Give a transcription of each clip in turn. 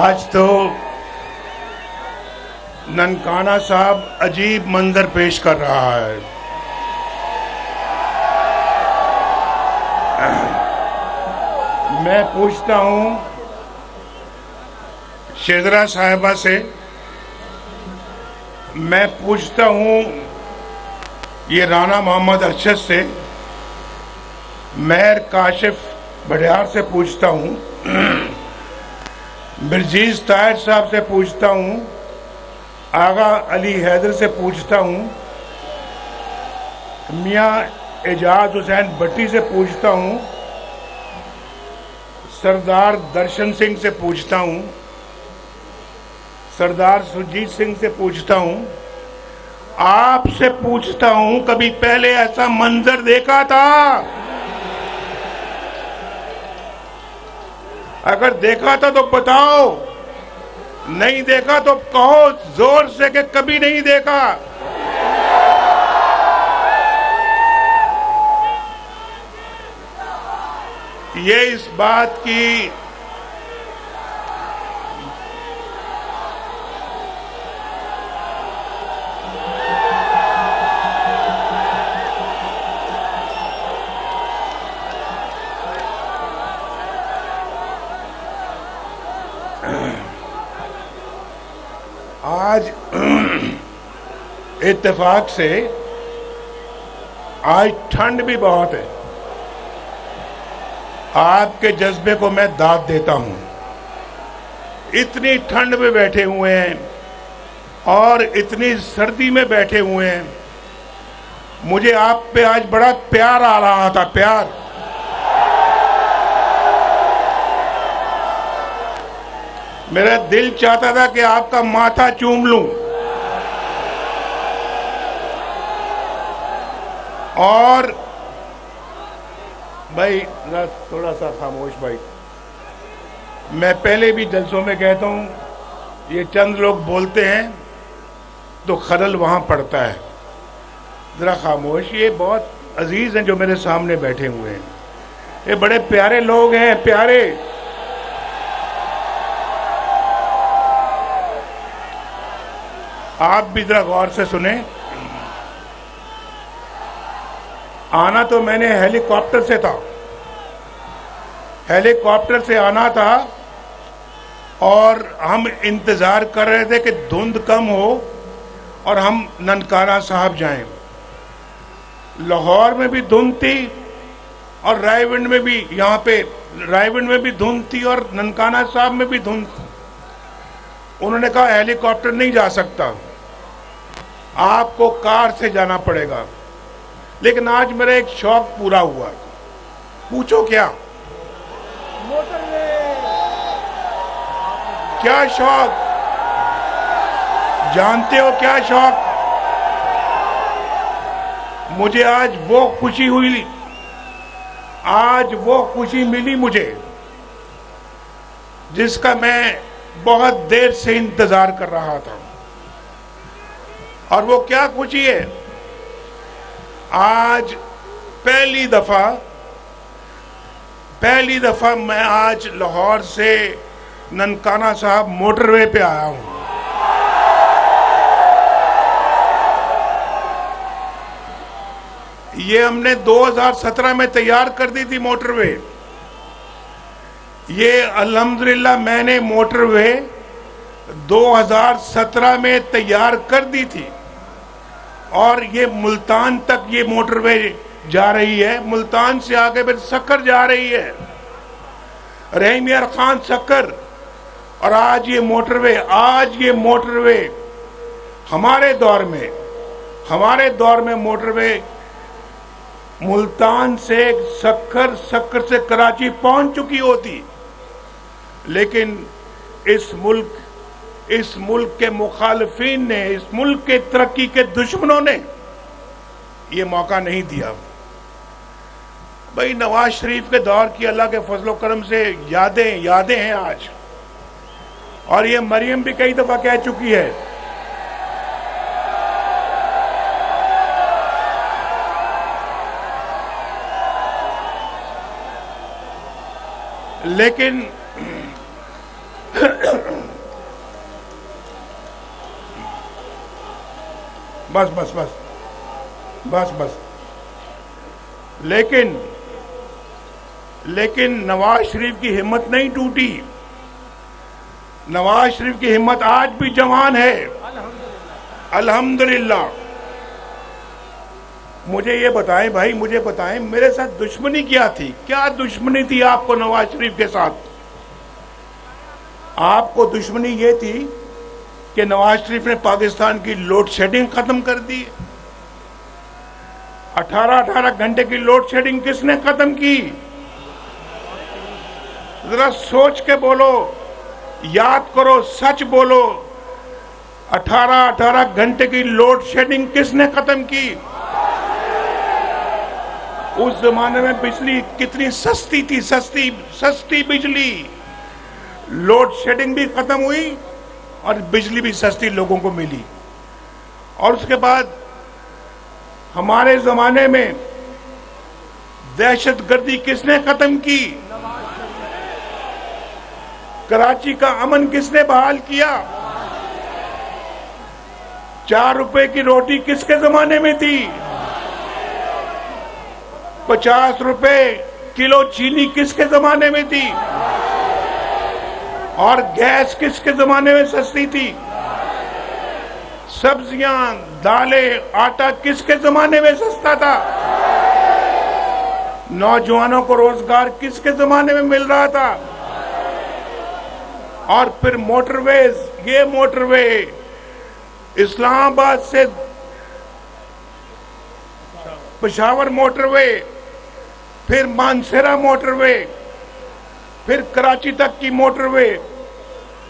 आज तो ननकाना साहब अजीब मंजर पेश कर रहा है। मैं पूछता हूं शेजरा साहिबा से, मैं पूछता हूं ये राना मोहम्मद अरशद से, मेहर काशिफ भटियार से पूछता हूं, बिरजीज ताहिर साहब से पूछता हूं, आगा अली हैदर से पूछता हूं, मियां एजाज हुसैन भट्टी से पूछता हूं, सरदार दर्शन सिंह से पूछता हूं, सरदार सुरजीत सिंह से पूछता हूं, आपसे पूछता हूं, कभी पहले ऐसा मंजर देखा था? अगर देखा था तो बताओ, नहीं देखा तो कहो जोर से कि कभी नहीं देखा। ये इस बात की आज इत्तेफाक से आज ठंड भी बहुत है। आपके जज्बे को मैं दाद देता हूं। इतनी ठंड में बैठे हुए हैं और इतनी सर्दी में बैठे हुए हैं, मुझे आप पे आज बड़ा प्यार आ रहा था, प्यार। मेरा दिल चाहता था कि आपका माथा चूम लूं। और भाई थोड़ा सा खामोश भाई, मैं पहले भी जलसों में कहता हूं, ये चंद लोग बोलते हैं तो खलल वहां पड़ता है। जरा खामोश। ये बहुत अजीज हैं जो मेरे सामने बैठे हुए हैं, ये बड़े प्यारे लोग हैं, प्यारे। आप भी जरा गौर से सुने। आना तो मैंने हेलीकॉप्टर से था, हेलीकॉप्टर से आना था और हम इंतजार कर रहे थे कि धुंध कम हो और हम ननकाना साहब जाएं। लाहौर में भी धुंध थी और रायविंड में भी, यहाँ पे रायविंड में भी धुंध थी और ननकाना साहब में भी धुंध थी। उन्होंने कहा हेलीकॉप्टर नहीं जा सकता, आपको कार से जाना पड़ेगा। लेकिन आज मेरा एक शौक पूरा हुआ। पूछो क्या? मोटरवे। क्या शौक? जानते हो क्या शौक? मुझे आज वो खुशी हुई, आज वो खुशी मिली मुझे जिसका मैं बहुत देर से इंतजार कर रहा था। और वो क्या खुशी है? आज पहली दफा मैं आज लाहौर से ननकाना साहब मोटरवे पे आया हूं। ये हमने 2017 में तैयार कर दी थी मोटरवे। ये अल्हम्दुलिल्लाह मैंने मोटरवे 2017 में तैयार कर दी थी और ये मुल्तान तक ये मोटरवे जा रही है। मुल्तान से आगे फिर सक्कर जा रही है, रहीम यार खान सक्कर। और आज ये मोटरवे हमारे दौर में मोटरवे मुल्तान से सक्कर, सक्कर से कराची पहुंच चुकी होती। लेकिन इस मुल्क के मुखालिफिन ने, इस मुल्क के तरक्की के दुश्मनों ने ये मौका नहीं दिया। भाई नवाज शरीफ के दौर की अल्लाह के फजलो करम से यादें हैं आज। और ये मरियम भी कई दफा कह चुकी है, लेकिन बस बस बस बस बस। लेकिन नवाज शरीफ की हिम्मत नहीं टूटी। नवाज शरीफ की हिम्मत आज भी जवान है, अल्हम्दुलिल्लाह। मुझे ये बताएं भाई, मुझे बताएं, मेरे साथ दुश्मनी क्या थी? क्या दुश्मनी थी आपको नवाज शरीफ के साथ? आपको दुश्मनी ये थी कि नवाज शरीफ ने पाकिस्तान की लोड शेडिंग खत्म कर दी। 18-18 घंटे की लोड शेडिंग किसने खत्म की? जरा सोच के बोलो, याद करो, सच बोलो। 18-18 घंटे की लोड शेडिंग किसने खत्म की? उस जमाने में बिजली कितनी सस्ती थी, सस्ती बिजली। लोड शेडिंग भी खत्म हुई और बिजली भी सस्ती लोगों को मिली। और उसके बाद हमारे जमाने में दहशतगर्दी किसने खत्म की? कराची का अमन किसने बहाल किया? 4 रुपए की रोटी किसके जमाने में थी? 50 रुपए किलो चीनी किसके जमाने में थी? और गैस किसके जमाने में सस्ती थी? सब्जियां, दालें, आटा किसके जमाने में सस्ता था? नौजवानों को रोजगार किसके जमाने में मिल रहा था? और फिर मोटरवेज, ये मोटरवे इस्लामाबाद से पेशावर मोटरवे, फिर मानसेरा मोटरवे, फिर कराची तक की मोटरवे,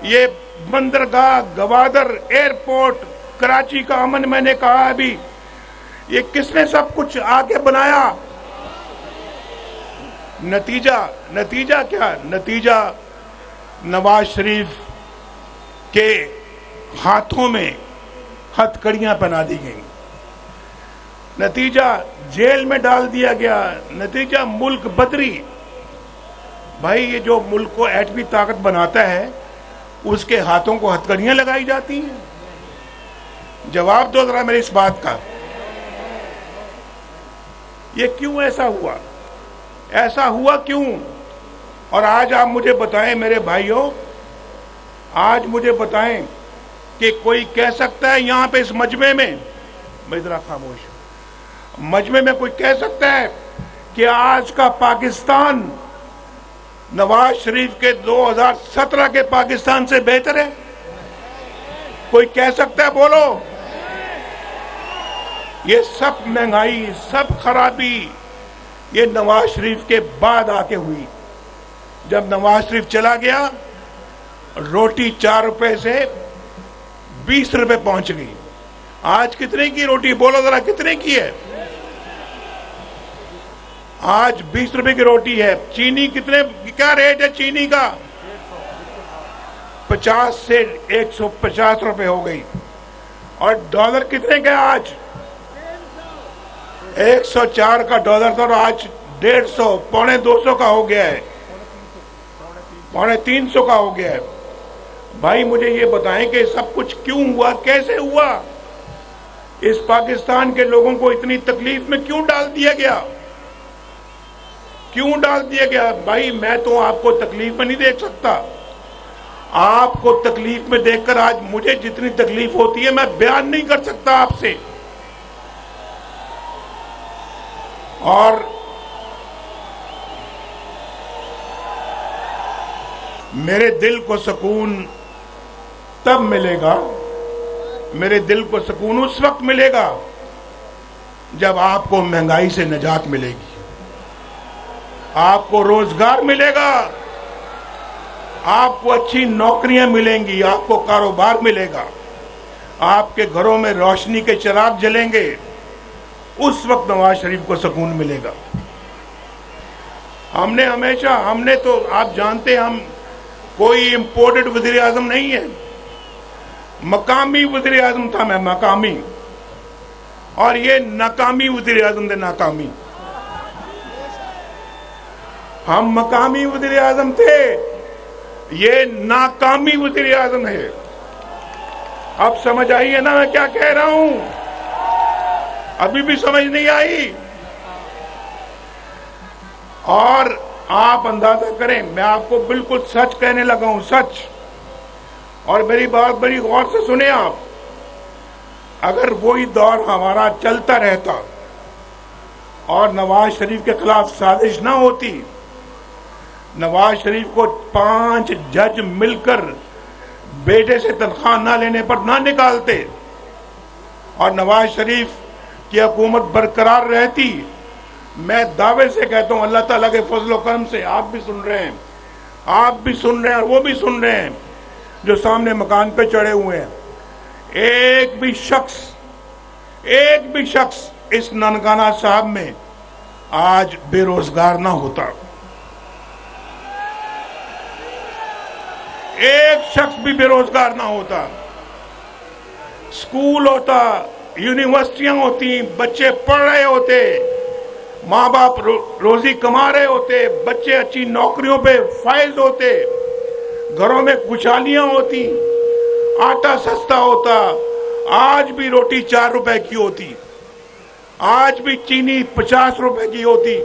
ये बंदरगाह, गवादर, एयरपोर्ट, कराची का अमन, मैंने कहा अभी, ये किसने सब कुछ आके बनाया? नतीजा क्या? नतीजा नवाज शरीफ के हाथों में हथकड़ियां पहना दी गई, नतीजा जेल में डाल दिया गया, नतीजा मुल्क बदरी। भाई, ये जो मुल्क को एटमी ताकत बनाता है उसके हाथों को हथकड़ियां लगाई जाती हैं। जवाब दो जरा मेरी इस बात का, ये क्यों ऐसा हुआ? ऐसा हुआ क्यों? और आज आप मुझे बताएं मेरे भाइयों, आज मुझे बताएं कि कोई कह सकता है यहां पे इस मजमे में, मैं जरा खामोश, मजमे में कोई कह सकता है कि आज का पाकिस्तान नवाज शरीफ के 2017 के पाकिस्तान से बेहतर है? कोई कह सकता है? बोलो। ये सब महंगाई, सब खराबी ये नवाज शरीफ के बाद आके हुई। जब नवाज शरीफ चला गया, रोटी 4 रुपए से 20 रुपए पहुंच गई। आज कितने की रोटी? बोलो जरा, कितने की है? आज 20 रुपए की रोटी है। चीनी कितने, क्या रेट है चीनी का? 50 से 150 रुपए हो गई। और डॉलर कितने का आज? 104 का डॉलर था और आज 150, पौने 200 का हो गया है, पौने 300 का हो गया है। भाई, मुझे ये बताएं कि सब कुछ क्यों हुआ, कैसे हुआ? इस पाकिस्तान के लोगों को इतनी तकलीफ में क्यों डाल दिया गया? क्यों डाल दिया गया? भाई, मैं तो आपको तकलीफ में नहीं देख सकता। आपको तकलीफ में देखकर आज मुझे जितनी तकलीफ होती है मैं बयान नहीं कर सकता आपसे। और मेरे दिल को सुकून तब मिलेगा, मेरे दिल को सुकून उस वक्त मिलेगा जब आपको महंगाई से निजात मिलेगी, आपको रोजगार मिलेगा, आपको अच्छी नौकरियां मिलेंगी, आपको कारोबार मिलेगा, आपके घरों में रोशनी के चिराग जलेंगे। उस वक्त नवाज शरीफ को सुकून मिलेगा। हमने हमेशा, हमने तो आप जानते हैं, हम कोई इंपोर्टेड वजीर आजम नहीं है, मकामी वजीर आजम था मैं, मकामी। और ये नाकामी वजीर आजम थे, नाकामी। हम मकामी वजीर आजम थे, ये नाकामी वजीर आजम है। अब समझ आई है ना मैं क्या कह रहा हूं? अभी भी समझ नहीं आई। और आप अंदाजा करें, मैं आपको बिल्कुल सच कहने लगा हूं, सच। और मेरी बात बड़ी गौर से सुने आप। अगर वही दौर हमारा चलता रहता और नवाज शरीफ के खिलाफ साजिश ना होती, नवाज शरीफ को 5 जज मिलकर बेटे से तनख्वाह ना लेने पर ना निकालते और नवाज शरीफ की हुकूमत बरकरार रहती, मैं दावे से कहता हूं अल्लाह ताला के फजल करम से, आप भी सुन रहे हैं, आप भी सुन रहे हैं और वो भी सुन रहे हैं जो सामने मकान पे चढ़े हुए हैं, एक भी शख्स इस ननकाना साहब में आज बेरोजगार ना होता। एक शख्स भी बेरोजगार ना होता। स्कूल होता, यूनिवर्सिटियां होती, बच्चे पढ़ रहे होते, माँ बाप रोजी कमा रहे होते, बच्चे अच्छी नौकरियों पे फायज होते, घरों में खुशहालियां होती, आटा सस्ता होता। आज भी रोटी 4 रुपए की होती, आज भी चीनी 50 रुपए की होती,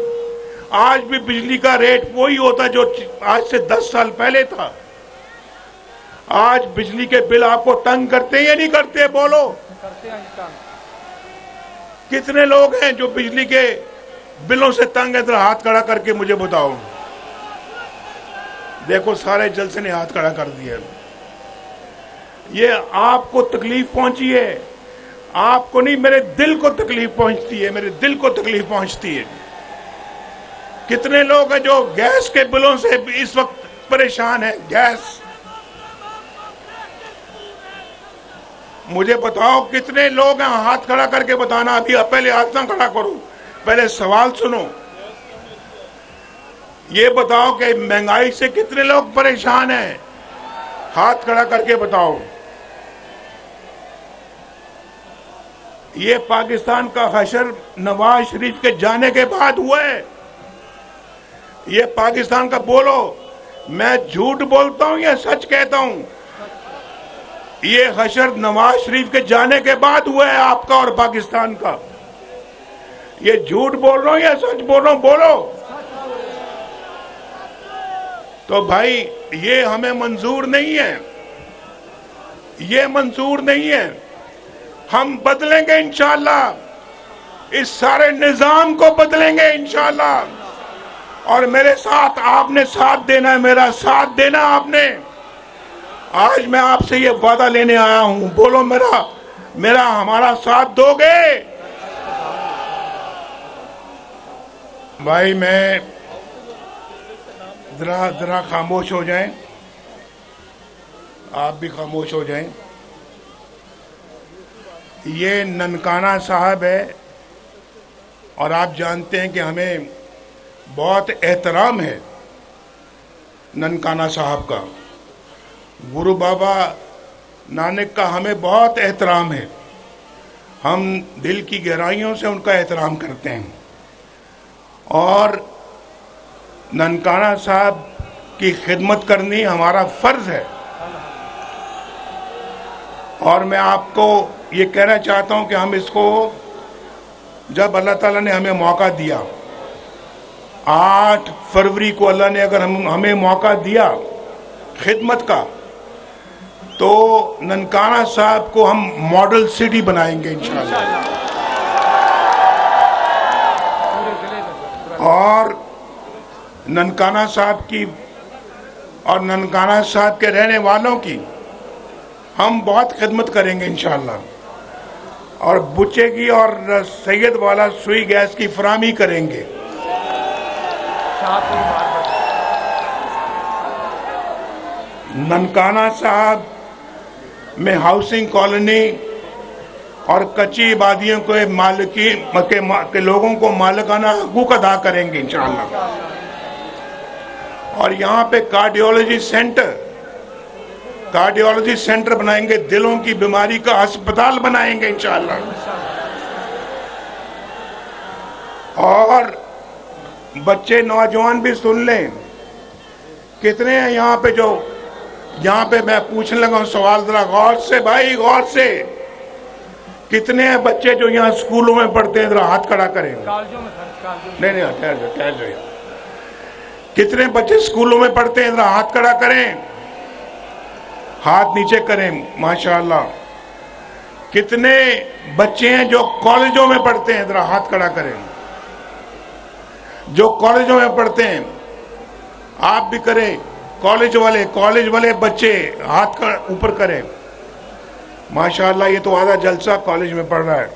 आज भी बिजली का रेट वही होता जो आज से 10 साल पहले था। आज बिजली के बिल आपको तंग करते हैं या नहीं करते? बोलो, करते हैं। कितने लोग हैं जो बिजली के बिलों से तंग है? जरा हाथ खड़ा करके मुझे बताओ। देखो, सारे जलसे ने हाथ खड़ा कर दिया। ये आपको तकलीफ पहुंची है, आपको नहीं, मेरे दिल को तकलीफ पहुंचती है, मेरे दिल को तकलीफ पहुंचती है। कितने लोग हैं जो गैस के बिलों से इस वक्त परेशान हैं? गैस, मुझे बताओ कितने लोग हैं? हाथ खड़ा करके बताना। अभी पहले हाथ ना खड़ा करो, पहले सवाल सुनो। ये बताओ कि महंगाई से कितने लोग परेशान हैं? हाथ खड़ा करके बताओ। ये पाकिस्तान का हशर नवाज शरीफ के जाने के बाद हुआ है। ये पाकिस्तान का, बोलो मैं झूठ बोलता हूं या सच कहता हूं? ये हशर नवाज शरीफ के जाने के बाद हुआ है आपका और पाकिस्तान का। ये झूठ बोल रहा हूं या सच बोल रहा हूं? बोलो। तो भाई ये हमें मंजूर नहीं है, ये मंजूर नहीं है। हम बदलेंगे इंशाअल्लाह, इस सारे निजाम को बदलेंगे इंशाअल्लाह। और मेरे साथ आपने साथ देना है, मेरा साथ देना आपने। आज मैं आपसे ये वादा लेने आया हूं, बोलो मेरा हमारा साथ दोगे? भाई मैं जरा खामोश हो जाएं, आप भी खामोश हो जाएं। ये ननकाना साहब है और आप जानते हैं कि हमें बहुत एहतराम है ननकाना साहब का। गुरु बाबा नानक का हमें बहुत एहतराम है। हम दिल की गहराइयों से उनका एहतराम करते हैं और ननकाना साहब की खिदमत करनी हमारा फर्ज है। और मैं आपको ये कहना चाहता हूं कि हम इसको, जब अल्लाह ताला ने हमें मौका दिया, 8 फरवरी को अल्लाह ने अगर हमें मौका दिया खिदमत का, तो ननकाना साहब को हम मॉडल सिटी बनाएंगे इंशाअल्लाह। और ननकाना साहब की और ननकाना साहब के रहने वालों की हम बहुत खिदमत करेंगे इंशाअल्लाह। और बुच्चे की और सैयद वाला सुई गैस की फराहमी करेंगे। ननकाना साहब में हाउसिंग कॉलोनी और कच्ची आबादियों के मालिकी के लोगों को मालिकाना हकूक अदा करेंगे इंशाअल्लाह। और यहाँ पे कार्डियोलॉजी सेंटर बनाएंगे, दिलों की बीमारी का अस्पताल बनाएंगे इंशाअल्लाह। और बच्चे नौजवान भी सुन लें, कितने हैं यहाँ पे जो, यहाँ पे मैं पूछने लगा हूँ सवाल, जरा गौर से भाई, गौर से। कितने हैं बच्चे जो यहाँ स्कूलों में पढ़ते हैं, जरा हाथ खड़ा करें। कॉलेजों में सर, कॉलेजों नहीं ठहर जाओ। कितने बच्चे स्कूलों में पढ़ते हैं, जरा हाथ खड़ा करें, हाथ नीचे करें। माशाअल्लाह। कितने बच्चे हैं जो कॉलेजों में पढ़ते हैं, जरा हाथ खड़ा करें। जो कॉलेजों में पढ़ते हैं आप भी करें। कॉलेज वाले बच्चे हाथ ऊपर करें। माशाअल्लाह, ये तो आधा जलसा कॉलेज में पढ़ रहा है।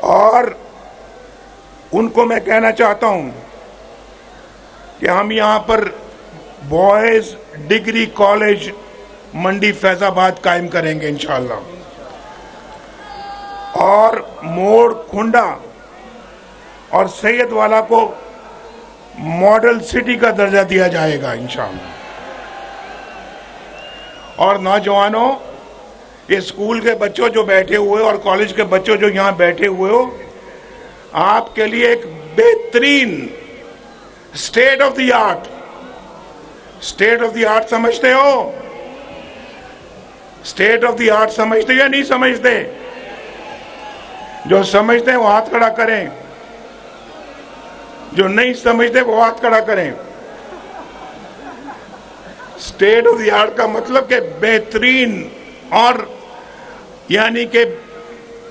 और उनको मैं कहना चाहता हूं कि हम यहां पर बॉयज डिग्री कॉलेज मंडी फैजाबाद कायम करेंगे इंशाअल्लाह। और मोड़ खुंडा और सैयद वाला को मॉडल सिटी का दर्जा दिया जाएगा इंशाअल्लाह। और नौजवानों, ये स्कूल के बच्चों जो बैठे हुए और कॉलेज के बच्चों जो यहां बैठे हुए हो, आपके लिए एक बेहतरीन स्टेट ऑफ द आर्ट समझते हो? स्टेट ऑफ द आर्ट समझते या नहीं समझते? जो समझते हैं वो हाथ खड़ा करें, जो नहीं समझते वो हाथ खड़ा करें। स्टेट ऑफ द आर्ट का मतलब कि बेहतरीन, और यानी कि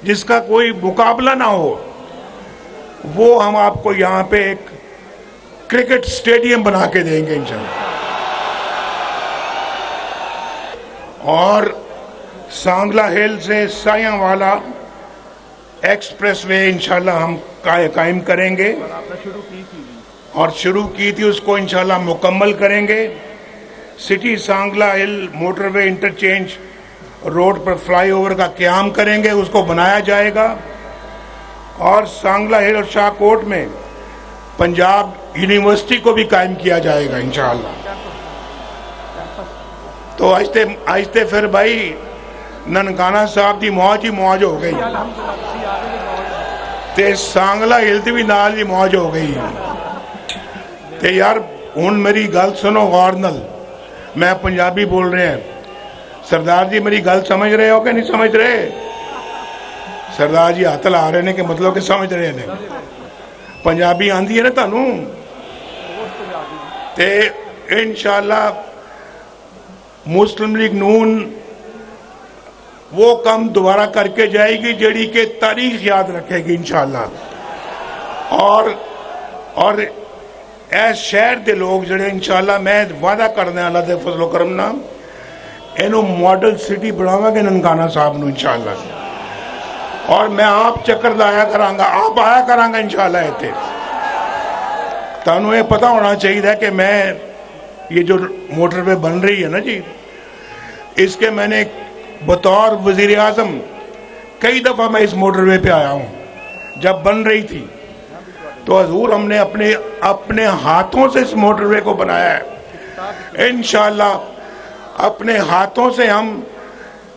जिसका कोई मुकाबला ना हो, वो हम आपको यहां पे एक क्रिकेट स्टेडियम बना के देंगे इंशाल्लाह। और सांगला हिल से सायांवाला एक्सप्रेसवे इंशाल्लाह हम कायम करेंगे, और शुरू की थी उसको इंशाल्लाह मुकम्मल करेंगे। सिटी सांगला हिल मोटरवे इंटरचेंज रोड पर फ्लाईओवर का क़याम करेंगे, उसको बनाया जाएगा। और सांगला हिल और शाहकोट में पंजाब यूनिवर्सिटी को भी कायम किया जाएगा इंशाअल्लाह। तो आहिस्ते फिर भाई ननकाना साहब की मौज ही मौज हो गई, ते सांगला हिल दी भी नाल ही मौज हो गई। ते यार हुण मेरी गल सुनो गौर नाल, मैं पंजाबी बोल रहे हैं। सरदार जी मेरी गल समझ रहे हो कि नहीं समझ रहे? सरदार जी हाथ ला रहे ने कि मतलब कि समझ रहे ने। पंजाबी आंदी है ना तुहानू? ते इंशाअल्लाह मुस्लिम लीग नून वो काम दोबारा करके जाएगी जेड़ी के तारीख याद रखेगी इंशाअल्लाह। और इस शहर के लोग जड़े इंशाअल्लाह मैं वादा करने वाला दे फजलो करम नाल इनू मॉडल सिटी बनावांगे ननकाना साहब नू इंशाअल्लाह। और मैं आप चक्कर लाया करांगा, आप आया करांगा इंशाअल्लाह। इत्थे तुहानू ये पता होना चाहिए कि मैं ये जो मोटरवे बन रही है ना जी, इसके मैंने बतौर वजीर आजम कई दफ़ा मैं इस मोटरवे पे आया हूँ। जब बन रही थी तो हजूर हमने अपने हाथों से इस मोटरवे को बनाया है। इंशाअल्लाह अपने हाथों से हम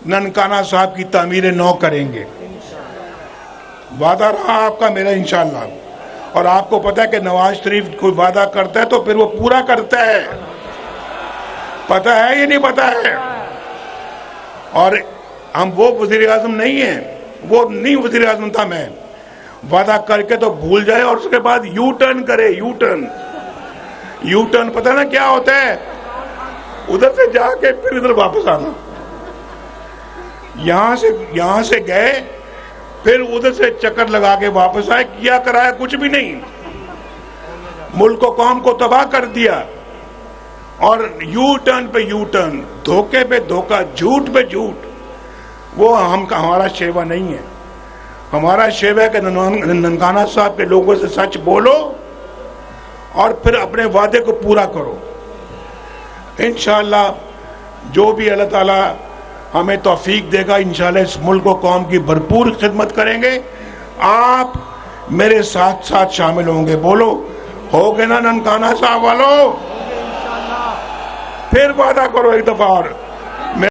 ननकाना साहब की तामीर नौ करेंगे, वादा रहा आपका मेरा इंशाअल्लाह। और आपको पता है कि नवाज शरीफ कोई वादा करता है तो फिर वो पूरा करता है, पता है ये नहीं पता है? और हम वो वजीर आजम नहीं है, वो नहीं वजीर आजम था मैं। वादा करके तो भूल जाए और उसके बाद यू टर्न करे। यू टर्न पता ना क्या होता है? उधर से जाके फिर इधर वापस आना। यहां से गए फिर उधर से चक्कर लगा के वापस आए, किया कराया कुछ भी नहीं, मुल्क को कौम को तबाह कर दिया। और यू टर्न पे यू टर्न, धोखे पे धोखा, झूठ पे झूठ, वो हमारा शेवा नहीं है। हमारा शेवा है कि ननकाना साहब के लोगों से सच बोलो और फिर अपने वादे को पूरा करो। इंशाअल्लाह जो भी अल्लाह ताला हमें तौफीक देगा, इंशाअल्लाह इस मुल्क को कौम की भरपूर खिदमत करेंगे। आप मेरे साथ साथ शामिल होंगे। बोलो हो गए ना ननकाना साहब वालों? फिर वादा करो एक दफा और।